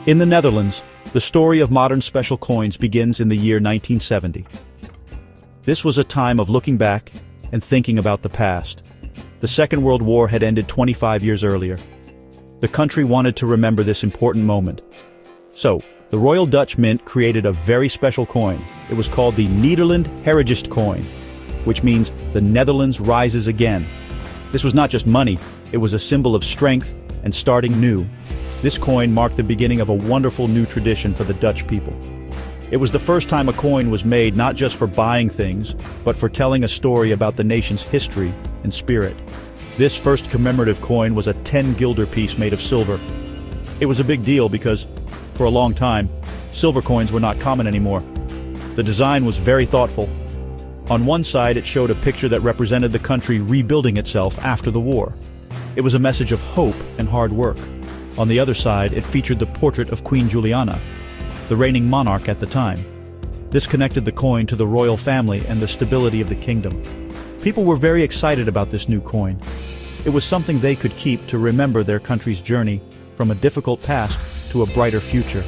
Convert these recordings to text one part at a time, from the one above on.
In the Netherlands, the story of modern special coins begins in the year 1970. This was a time of looking back and thinking about the past. The Second World War had ended 25 years earlier. The country wanted to remember this important moment. So, the Royal Dutch Mint created a very special coin. It was called the Nederland Herrijst coin, which means the Netherlands rises again. This was not just money, it was a symbol of strength and starting new. This coin marked the beginning of a wonderful new tradition for the Dutch people. It was the first time a coin was made not just for buying things, but for telling a story about the nation's history and spirit. This first commemorative coin was a 10 guilder piece made of silver. It was a big deal because, for a long time, silver coins were not common anymore. The design was very thoughtful. On one side, it showed a picture that represented the country rebuilding itself after the war. It was a message of hope and hard work. On the other side, it featured the portrait of Queen Juliana, the reigning monarch at the time. This connected the coin to the royal family and the stability of the kingdom. People were very excited about this new coin. It was something they could keep to remember their country's journey from a difficult past to a brighter future.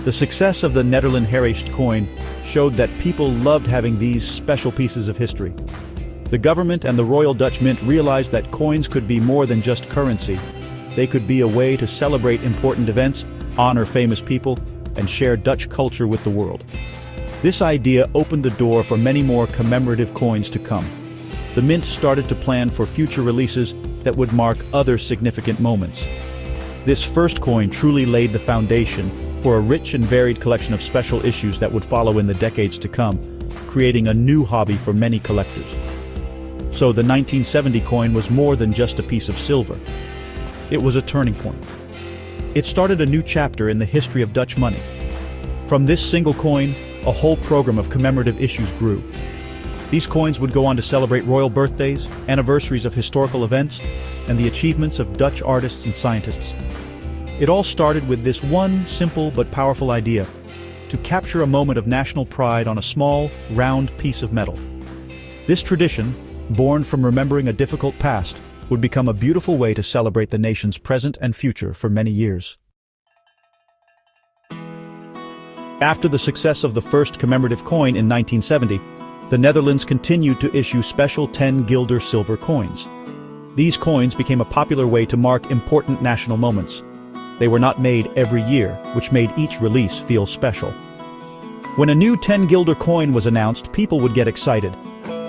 The success of the Nederland Herrijst coin showed that people loved having these special pieces of history. The government and the Royal Dutch Mint realized that coins could be more than just currency. They could be a way to celebrate important events, honor famous people, and share Dutch culture with the world. This idea opened the door for many more commemorative coins to come. The Mint started to plan for future releases that would mark other significant moments. This first coin truly laid the foundation for a rich and varied collection of special issues that would follow in the decades to come, creating a new hobby for many collectors. So the 1970 coin was more than just a piece of silver. It was a turning point. It started a new chapter in the history of Dutch money. From this single coin, a whole program of commemorative issues grew. These coins would go on to celebrate royal birthdays, anniversaries of historical events, and the achievements of Dutch artists and scientists. It all started with this one simple but powerful idea: to capture a moment of national pride on a small, round piece of metal. This tradition, born from remembering a difficult past, would become a beautiful way to celebrate the nation's present and future for many years. After the success of the first commemorative coin in 1970, the Netherlands continued to issue special 10 guilder silver coins. These coins became a popular way to mark important national moments. They were not made every year, which made each release feel special. When a new 10 guilder coin was announced, people would get excited.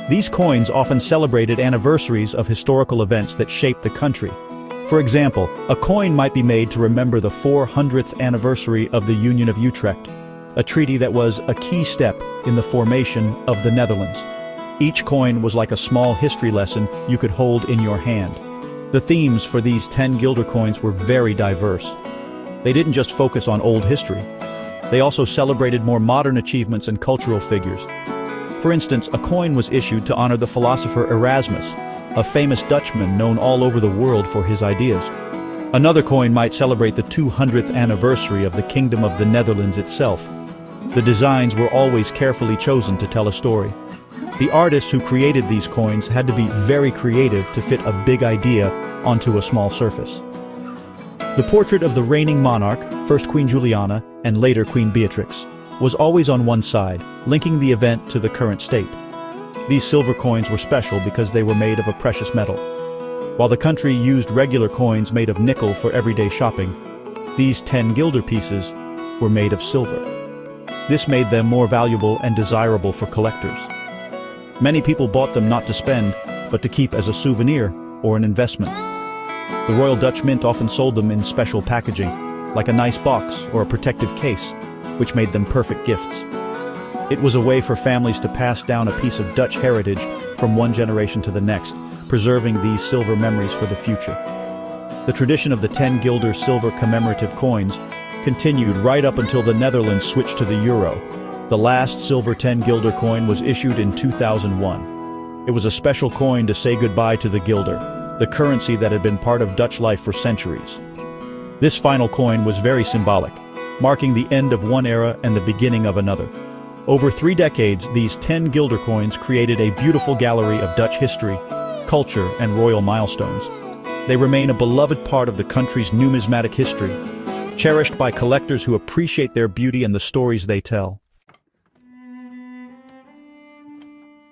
These coins often celebrated anniversaries of historical events that shaped the country. For example, a coin might be made to remember the 400th anniversary of the Union of Utrecht, a treaty that was a key step in the formation of the Netherlands. Each coin was like a small history lesson you could hold in your hand. The themes for these 10 guilder coins were very diverse. They didn't just focus on old history. They also celebrated more modern achievements and cultural figures. For instance, a coin was issued to honor the philosopher Erasmus, a famous Dutchman known all over the world for his ideas. Another coin might celebrate the 200th anniversary of the Kingdom of the Netherlands itself. The designs were always carefully chosen to tell a story. The artists who created these coins had to be very creative to fit a big idea onto a small surface. The portrait of the reigning monarch, first Queen Juliana and later Queen Beatrix, was always on one side, linking the event to the current state. These silver coins were special because they were made of a precious metal. While the country used regular coins made of nickel for everyday shopping, these 10 guilder pieces were made of silver. This made them more valuable and desirable for collectors. Many people bought them not to spend, but to keep as a souvenir or an investment. The Royal Dutch Mint often sold them in special packaging, like a nice box or a protective case, which made them perfect gifts. It was a way for families to pass down a piece of Dutch heritage from one generation to the next, preserving these silver memories for the future. The tradition of the 10 guilder silver commemorative coins continued right up until the Netherlands switched to the euro. The last silver 10 guilder coin was issued in 2001. It was a special coin to say goodbye to the guilder, the currency that had been part of Dutch life for centuries. This final coin was very symbolic, marking the end of one era and the beginning of another. Over 3 decades, these 10 guilder coins created a beautiful gallery of Dutch history, culture, and royal milestones. They remain a beloved part of the country's numismatic history, cherished by collectors who appreciate their beauty and the stories they tell.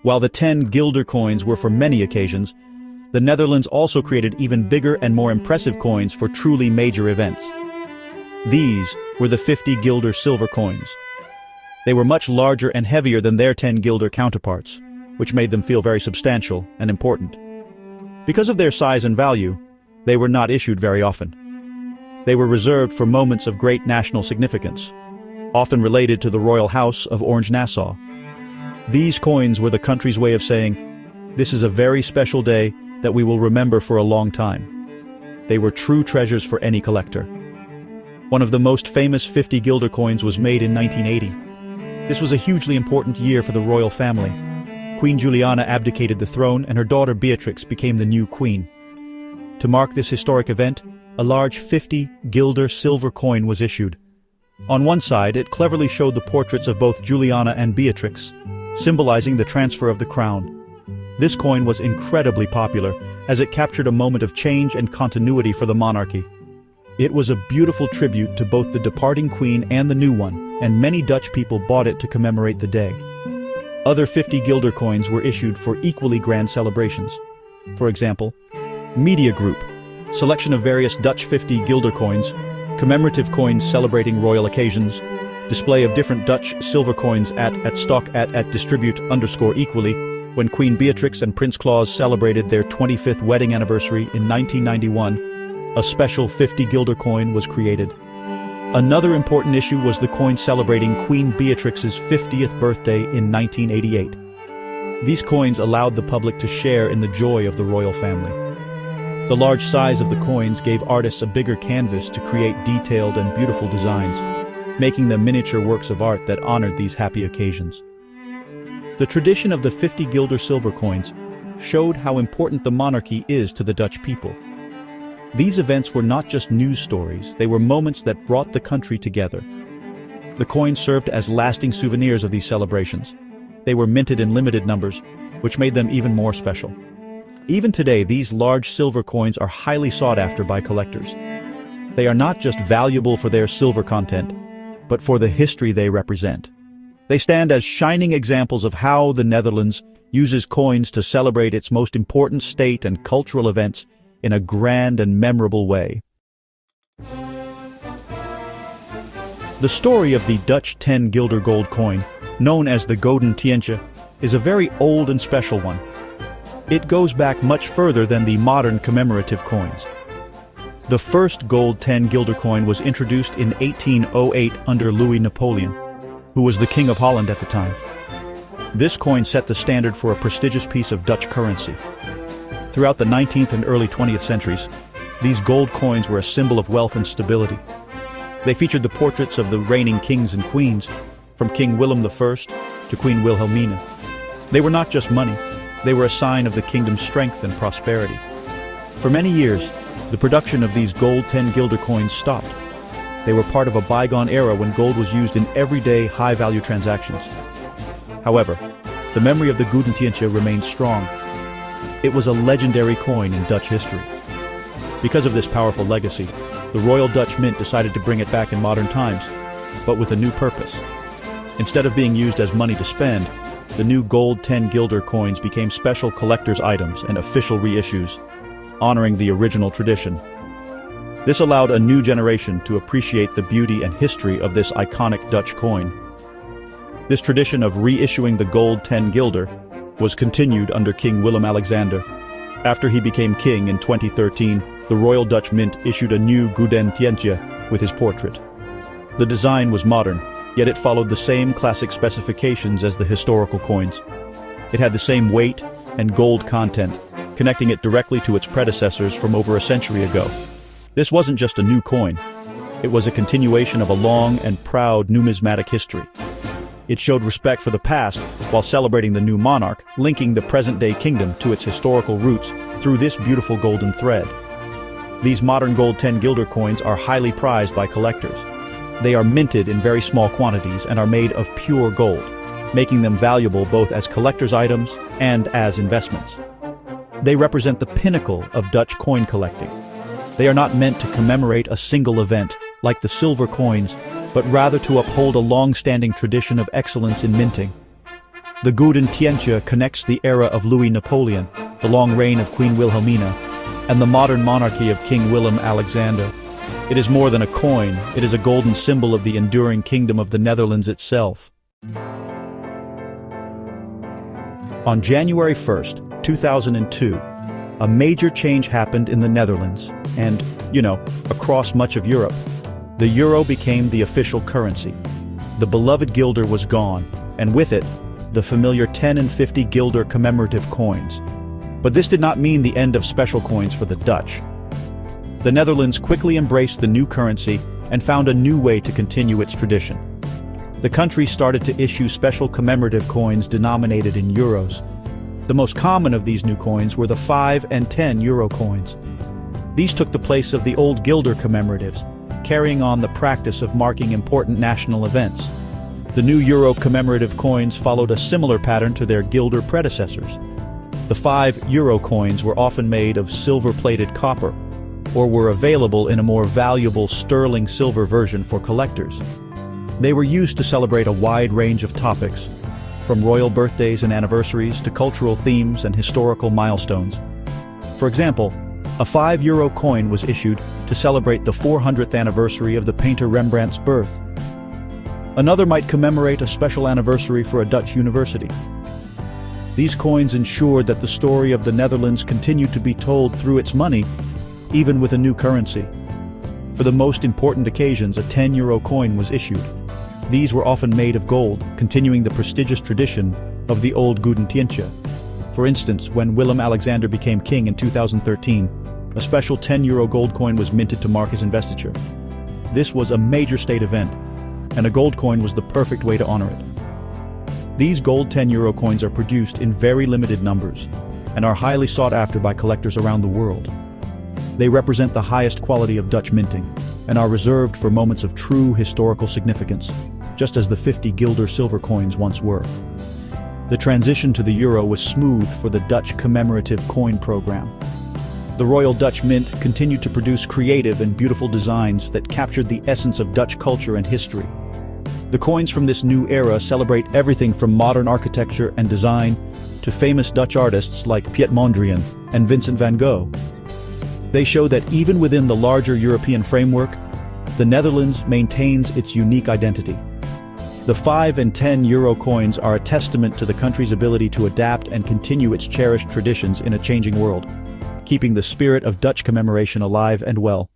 While the 10 guilder coins were for many occasions, the Netherlands also created even bigger and more impressive coins for truly major events. These were the 50 guilder silver coins. They were much larger and heavier than their 10 guilder counterparts, which made them feel very substantial and important. Because of their size and value, they were not issued very often. They were reserved for moments of great national significance, often related to the royal house of Orange-Nassau. These coins were the country's way of saying, "This is a very special day that we will remember for a long time." They were true treasures for any collector. One of the most famous 50 guilder coins was made in 1980. This was a hugely important year for the royal family. Queen Juliana abdicated the throne and her daughter Beatrix became the new queen. To mark this historic event, a large 50 guilder silver coin was issued. On one side, it cleverly showed the portraits of both Juliana and Beatrix, symbolizing the transfer of the crown. This coin was incredibly popular, as it captured a moment of change and continuity for the monarchy. It was a beautiful tribute to both the departing queen and the new one, and many Dutch people bought it to commemorate the day. Other 50 guilder coins were issued for equally grand celebrations. For example, Media Group, selection of various Dutch 50 guilder coins, commemorative coins celebrating royal occasions, display of different Dutch silver coins at stock at distribute _equally, when Queen Beatrix and Prince Claus celebrated their 25th wedding anniversary in 1991, a special 50 guilder coin was created. Another important issue was the coin celebrating Queen Beatrix's 50th birthday in 1988. These coins allowed the public to share in the joy of the royal family. The large size of the coins gave artists a bigger canvas to create detailed and beautiful designs, making them miniature works of art that honored these happy occasions. The tradition of the 50 guilder silver coins showed how important the monarchy is to the Dutch people. These events were not just news stories, they were moments that brought the country together. The coins served as lasting souvenirs of these celebrations. They were minted in limited numbers, which made them even more special. Even today, these large silver coins are highly sought after by collectors. They are not just valuable for their silver content, but for the history they represent. They stand as shining examples of how the Netherlands uses coins to celebrate its most important state and cultural events in a grand and memorable way. The story of the Dutch 10 guilder gold coin, known as the Gouden Tientje, is a very old and special one. It goes back much further than the modern commemorative coins. The first gold 10 guilder coin was introduced in 1808 under Louis Napoleon, who was the King of Holland at the time. This coin set the standard for a prestigious piece of Dutch currency. Throughout the 19th and early 20th centuries, these gold coins were a symbol of wealth and stability. They featured the portraits of the reigning kings and queens, from King Willem I to Queen Wilhelmina. They were not just money, they were a sign of the kingdom's strength and prosperity. For many years, the production of these gold 10 guilder coins stopped. They were part of a bygone era when gold was used in everyday high-value transactions. However, the memory of the Gouden Tientje remains strong. It was a legendary coin in Dutch history. Because of this powerful legacy, the Royal Dutch Mint decided to bring it back in modern times, but with a new purpose. Instead of being used as money to spend, the new gold 10 guilder coins became special collector's items and official reissues, honoring the original tradition. This allowed a new generation to appreciate the beauty and history of this iconic Dutch coin. This tradition of reissuing the gold 10 guilder was continued under King Willem-Alexander. After he became king in 2013, the Royal Dutch Mint issued a new Gouden Tientje with his portrait. The design was modern, yet it followed the same classic specifications as the historical coins. It had the same weight and gold content, connecting it directly to its predecessors from over a century ago. This wasn't just a new coin. It was a continuation of a long and proud numismatic history. It showed respect for the past while celebrating the new monarch, linking the present-day kingdom to its historical roots through this beautiful golden thread. These modern gold 10 guilder coins are highly prized by collectors. They are minted in very small quantities and are made of pure gold, making them valuable both as collector's items and as investments. They represent the pinnacle of Dutch coin collecting. They are not meant to commemorate a single event, like the silver coins, but rather to uphold a long-standing tradition of excellence in minting. The Gulden Tientje connects the era of Louis Napoleon, the long reign of Queen Wilhelmina, and the modern monarchy of King Willem-Alexander. It is more than a coin, it is a golden symbol of the enduring kingdom of the Netherlands itself. On January 1st, 2002, a major change happened in the Netherlands and, across much of Europe. The euro became the official currency. The beloved guilder was gone, and with it, the familiar 10 and 50 guilder commemorative coins. But this did not mean the end of special coins for the Dutch. The Netherlands quickly embraced the new currency and found a new way to continue its tradition. The country started to issue special commemorative coins denominated in euros. The most common of these new coins were the 5 and 10 euro coins. These took the place of the old guilder commemoratives, carrying on the practice of marking important national events. The new euro commemorative coins followed a similar pattern to their guilder predecessors. The 5 euro coins were often made of silver-plated copper, or were available in a more valuable sterling silver version for collectors. They were used to celebrate a wide range of topics, from royal birthdays and anniversaries to cultural themes and historical milestones. For example, a 5 euro coin was issued to celebrate the 400th anniversary of the painter Rembrandt's birth. Another might commemorate a special anniversary for a Dutch university. These coins ensured that the story of the Netherlands continued to be told through its money, even with a new currency. For the most important occasions, a 10 euro coin was issued. These were often made of gold, continuing the prestigious tradition of the old Gulden Tientje. For instance, when Willem-Alexander became king in 2013, a special 10 euro gold coin was minted to mark his investiture. This was a major state event, and a gold coin was the perfect way to honor it. These gold 10 euro coins are produced in very limited numbers and are highly sought after by collectors around the world. They represent the highest quality of Dutch minting and are reserved for moments of true historical significance, just as the 50 guilder silver coins once were. The transition to the euro was smooth for the Dutch commemorative coin program. The Royal Dutch Mint continued to produce creative and beautiful designs that captured the essence of Dutch culture and history. The coins from this new era celebrate everything from modern architecture and design to famous Dutch artists like Piet Mondrian and Vincent van Gogh. They show that even within the larger European framework, the Netherlands maintains its unique identity. The 5 and 10 euro coins are a testament to the country's ability to adapt and continue its cherished traditions in a changing world, keeping the spirit of Dutch commemoration alive and well.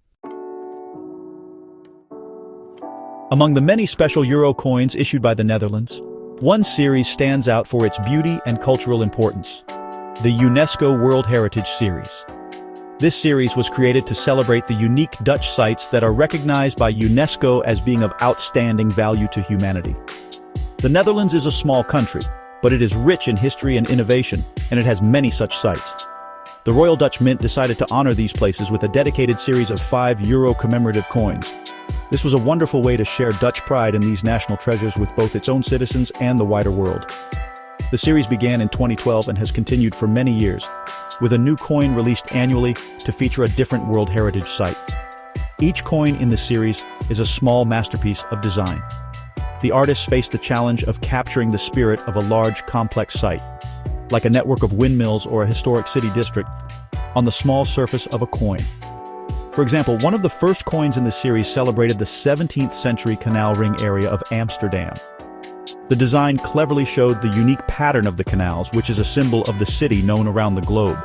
Among the many special euro coins issued by the Netherlands, one series stands out for its beauty and cultural importance: the UNESCO World Heritage Series. This series was created to celebrate the unique Dutch sites that are recognized by UNESCO as being of outstanding value to humanity. The Netherlands is a small country, but it is rich in history and innovation, and it has many such sites. The Royal Dutch Mint decided to honor these places with a dedicated series of 5 euro commemorative coins. This was a wonderful way to share Dutch pride in these national treasures with both its own citizens and the wider world. The series began in 2012 and has continued for many years, with a new coin released annually to feature a different World Heritage site. Each coin in the series is a small masterpiece of design. The artists face the challenge of capturing the spirit of a large, complex site, like a network of windmills or a historic city district, on the small surface of a coin. For example, one of the first coins in the series celebrated the 17th century canal ring area of Amsterdam. The design cleverly showed the unique pattern of the canals, which is a symbol of the city known around the globe.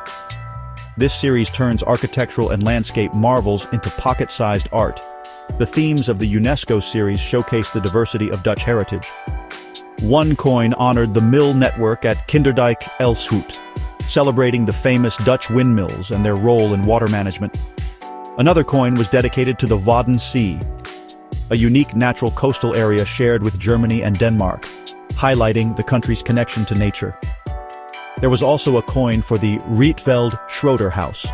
This series turns architectural and landscape marvels into pocket-sized art. The themes of the UNESCO series showcase the diversity of Dutch heritage. One coin honored the mill network at Kinderdijk Elshout, celebrating the famous Dutch windmills and their role in water management. Another coin was dedicated to the Wadden Sea, a unique natural coastal area shared with Germany and Denmark, highlighting the country's connection to nature. There was also a coin for the Rietveld Schroeder House,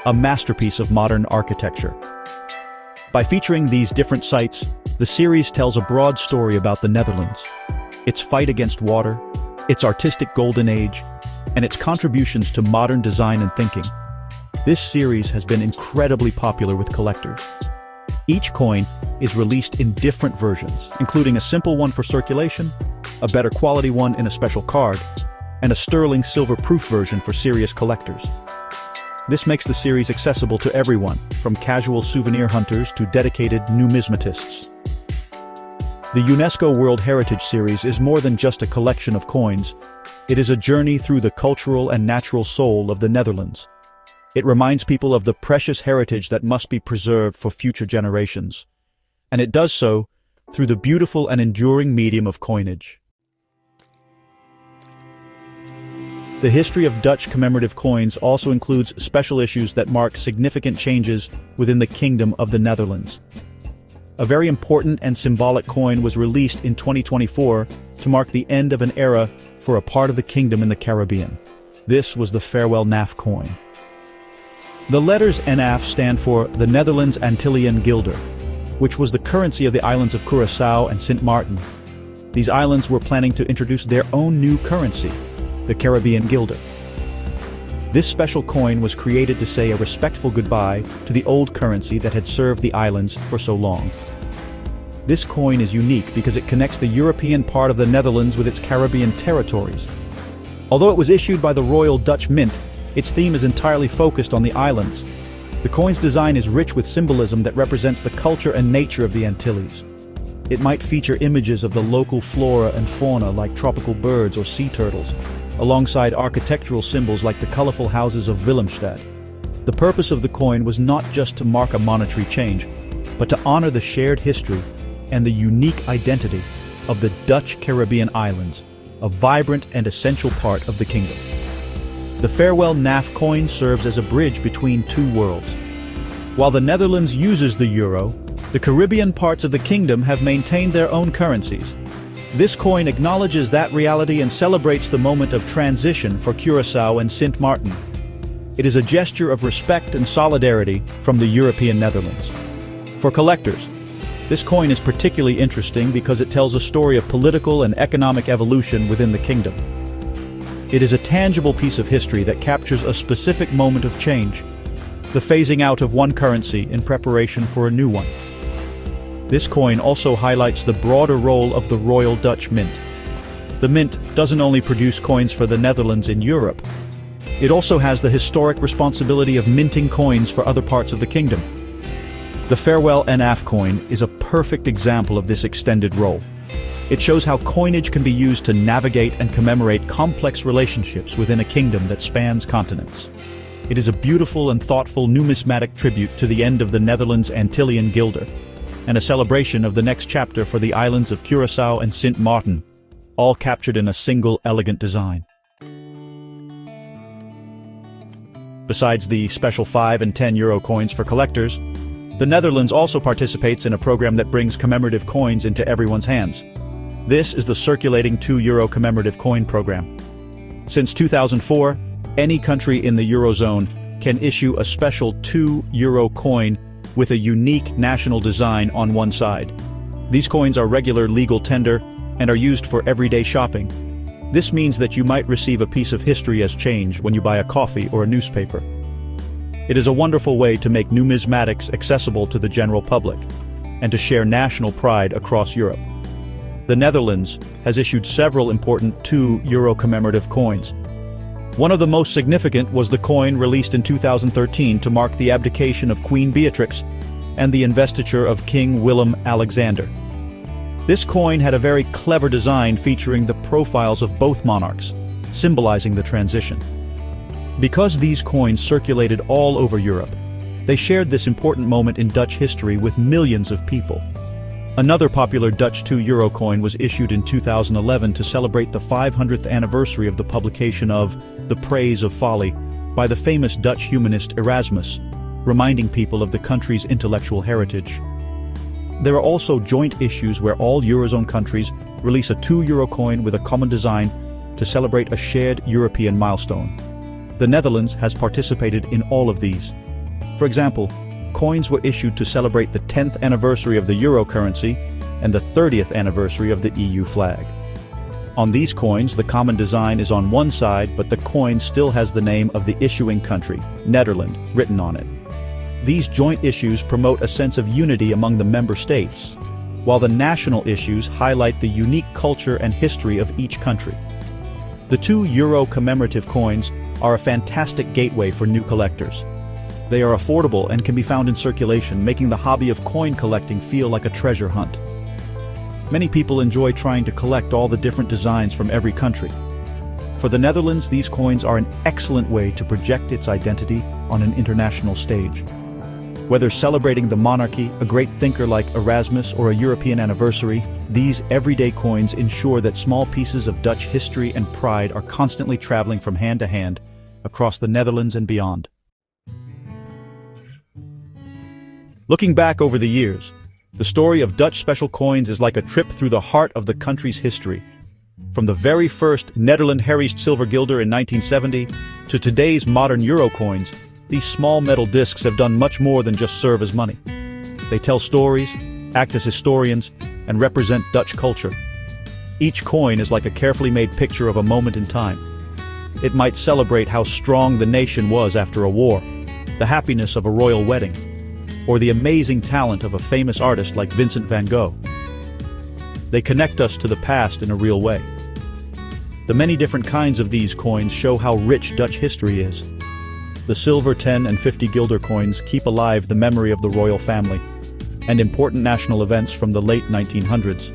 a masterpiece of modern architecture. By featuring these different sites, the series tells a broad story about the Netherlands, its fight against water, its artistic golden age, and its contributions to modern design and thinking. This series has been incredibly popular with collectors. Each coin is released in different versions, including a simple one for circulation, a better quality one in a special card, and a sterling silver-proof version for serious collectors. This makes the series accessible to everyone, from casual souvenir hunters to dedicated numismatists. The UNESCO World Heritage Series is more than just a collection of coins. It is a journey through the cultural and natural soul of the Netherlands. It reminds people of the precious heritage that must be preserved for future generations. And it does so through the beautiful and enduring medium of coinage. The history of Dutch commemorative coins also includes special issues that mark significant changes within the Kingdom of the Netherlands. A very important and symbolic coin was released in 2024 to mark the end of an era for a part of the kingdom in the Caribbean. This was the farewell NAF coin. The letters NAF stand for the Netherlands Antillean Guilder, which was the currency of the islands of Curaçao and Sint Maarten. These islands were planning to introduce their own new currency, the Caribbean Guilder. This special coin was created to say a respectful goodbye to the old currency that had served the islands for so long. This coin is unique because it connects the European part of the Netherlands with its Caribbean territories. Although it was issued by the Royal Dutch Mint, its theme is entirely focused on the islands. The coin's design is rich with symbolism that represents the culture and nature of the Antilles. It might feature images of the local flora and fauna like tropical birds or sea turtles, alongside architectural symbols like the colorful houses of Willemstad. The purpose of the coin was not just to mark a monetary change, but to honor the shared history and the unique identity of the Dutch Caribbean islands, a vibrant and essential part of the kingdom. The farewell NAF coin serves as a bridge between two worlds. While the Netherlands uses the euro, the Caribbean parts of the kingdom have maintained their own currencies. This coin acknowledges that reality and celebrates the moment of transition for Curaçao and Sint Maarten. It is a gesture of respect and solidarity from the European Netherlands. For collectors, this coin is particularly interesting because it tells a story of political and economic evolution within the kingdom. It is a tangible piece of history that captures a specific moment of change, the phasing out of one currency in preparation for a new one. This coin also highlights the broader role of the Royal Dutch Mint. The Mint doesn't only produce coins for the Netherlands in Europe, it also has the historic responsibility of minting coins for other parts of the kingdom. The farewell NAF coin is a perfect example of this extended role. It shows how coinage can be used to navigate and commemorate complex relationships within a kingdom that spans continents. It is a beautiful and thoughtful numismatic tribute to the end of the Netherlands Antillean Guilder, and a celebration of the next chapter for the islands of Curaçao and Sint Maarten, all captured in a single elegant design. Besides the special 5 and 10 euro coins for collectors, the Netherlands also participates in a program that brings commemorative coins into everyone's hands. This is the circulating 2 euro commemorative coin program. Since 2004, any country in the Eurozone can issue a special 2 euro coin with a unique national design on one side. These coins are regular legal tender and are used for everyday shopping. This means that you might receive a piece of history as change when you buy a coffee or a newspaper. It is a wonderful way to make numismatics accessible to the general public and to share national pride across Europe. The Netherlands has issued several important 2 euro commemorative coins. One of the most significant was the coin released in 2013 to mark the abdication of Queen Beatrix and the investiture of King Willem-Alexander. This coin had a very clever design featuring the profiles of both monarchs, symbolizing the transition. Because these coins circulated all over Europe, they shared this important moment in Dutch history with millions of people. Another popular Dutch 2 euro coin was issued in 2011 to celebrate the 500th anniversary of the publication of The Praise of Folly by the famous Dutch humanist Erasmus, reminding people of the country's intellectual heritage. There are also joint issues where all Eurozone countries release a 2 euro coin with a common design to celebrate a shared European milestone. The Netherlands has participated in all of these. For example, coins were issued to celebrate the 10th anniversary of the euro currency and the 30th anniversary of the EU flag. On these coins, the common design is on one side, but the coin still has the name of the issuing country, Nederland, written on it. These joint issues promote a sense of unity among the member states, while the national issues highlight the unique culture and history of each country. The 2 euro commemorative coins are a fantastic gateway for new collectors. They are affordable and can be found in circulation, making the hobby of coin collecting feel like a treasure hunt. Many people enjoy trying to collect all the different designs from every country. For the Netherlands, these coins are an excellent way to project its identity on an international stage. Whether celebrating the monarchy, a great thinker like Erasmus, or a European anniversary, these everyday coins ensure that small pieces of Dutch history and pride are constantly traveling from hand to hand across the Netherlands and beyond. Looking back over the years, the story of Dutch special coins is like a trip through the heart of the country's history. From the very first Nederland Herriest silver guilder in 1970 to today's modern euro coins, these small metal discs have done much more than just serve as money. They tell stories, act as historians, and represent Dutch culture. Each coin is like a carefully made picture of a moment in time. It might celebrate how strong the nation was after a war, the happiness of a royal wedding, or the amazing talent of a famous artist like Vincent van Gogh. They connect us to the past in a real way. The many different kinds of these coins show how rich Dutch history is. The silver 10 and 50 guilder coins keep alive the memory of the royal family and important national events from the late 1900s.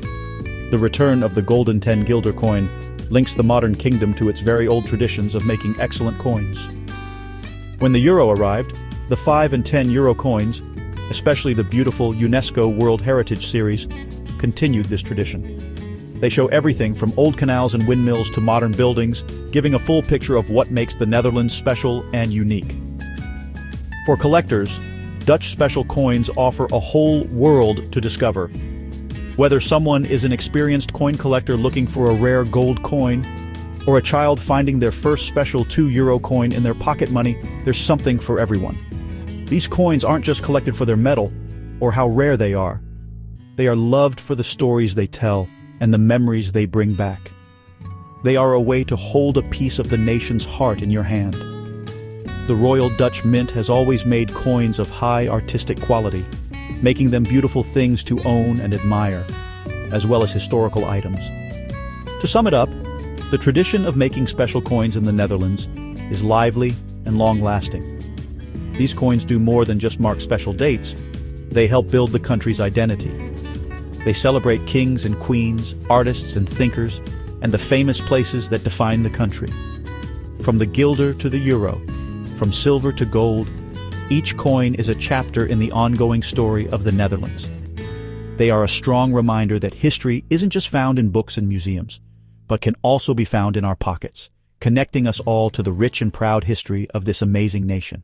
The return of the golden 10 guilder coin links the modern kingdom to its very old traditions of making excellent coins. When the euro arrived, the 5 and 10 euro coins, especially the beautiful UNESCO World Heritage Series, continued this tradition. They show everything from old canals and windmills to modern buildings, giving a full picture of what makes the Netherlands special and unique. For collectors, Dutch special coins offer a whole world to discover. Whether someone is an experienced coin collector looking for a rare gold coin, or a child finding their first special 2 euro coin in their pocket money, there's something for everyone. These coins aren't just collected for their metal or how rare they are. They are loved for the stories they tell and the memories they bring back. They are a way to hold a piece of the nation's heart in your hand. The Royal Dutch Mint has always made coins of high artistic quality, making them beautiful things to own and admire, as well as historical items. To sum it up, the tradition of making special coins in the Netherlands is lively and long-lasting. These coins do more than just mark special dates. They help build the country's identity. They celebrate kings and queens, artists and thinkers, and the famous places that define the country. From the guilder to the euro, from silver to gold, each coin is a chapter in the ongoing story of the Netherlands. They are a strong reminder that history isn't just found in books and museums, but can also be found in our pockets, connecting us all to the rich and proud history of this amazing nation.